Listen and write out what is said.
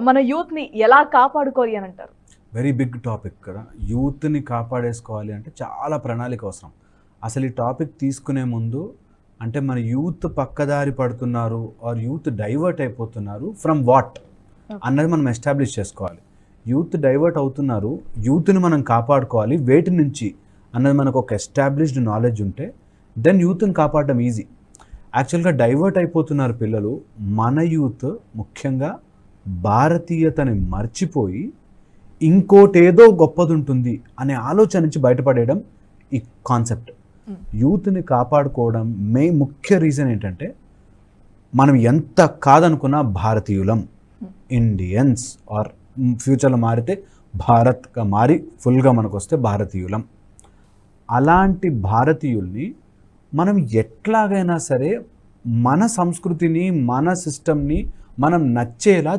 మన యూత్ ని ఎలా కాపాడుకోవాలి అని అంటారు? వెరీ బిగ్ టాపిక్ కదా. యూత్ని కాపాడేసుకోవాలి అంటే చాలా ప్రణాళిక అవసరం. అసలు ఈ టాపిక్ తీసుకునే ముందు అంటే మన యూత్ పక్కదారి పడుతున్నారు ఆర్ యూత్ డైవర్ట్ అయిపోతున్నారు ఫ్రమ్ వాట్ అన్నది మనం ఎస్టాబ్లిష్ చేసుకోవాలి. యూత్ డైవర్ట్ అవుతున్నారు, యూత్ని మనం కాపాడుకోవాలి వేటి నుంచి అన్నది మనకు ఒక ఎస్టాబ్లిష్డ్ నాలెడ్జ్ ఉంటే దెన్ యూత్ని కాపాడడం ఈజీ. యాక్చువల్గా డైవర్ట్ అయిపోతున్నారు పిల్లలు. మన యూత్ ముఖ్యంగా భారతీయతని మర్చిపోయి ఇంకోటేదో గొప్పది ఉంటుంది అనే ఆలోచన నుంచి బయటపడేయడం ఈ కాన్సెప్ట్. యూత్ని కాపాడుకోవడం ముఖ్య రీజన్ ఏంటంటే మనం ఎంత కాదనుకున్నా భారతీయులం, ఇండియన్స్ ఆర్ ఫ్యూచర్లో మారితే భారత్గా మారి ఫుల్గా మనకు వస్తే భారతీయులం. అలాంటి భారతీయుల్ని మనం ఎట్లాగైనా సరే మన సంస్కృతిని మన సిస్టమ్ని మనం నచ్చేలా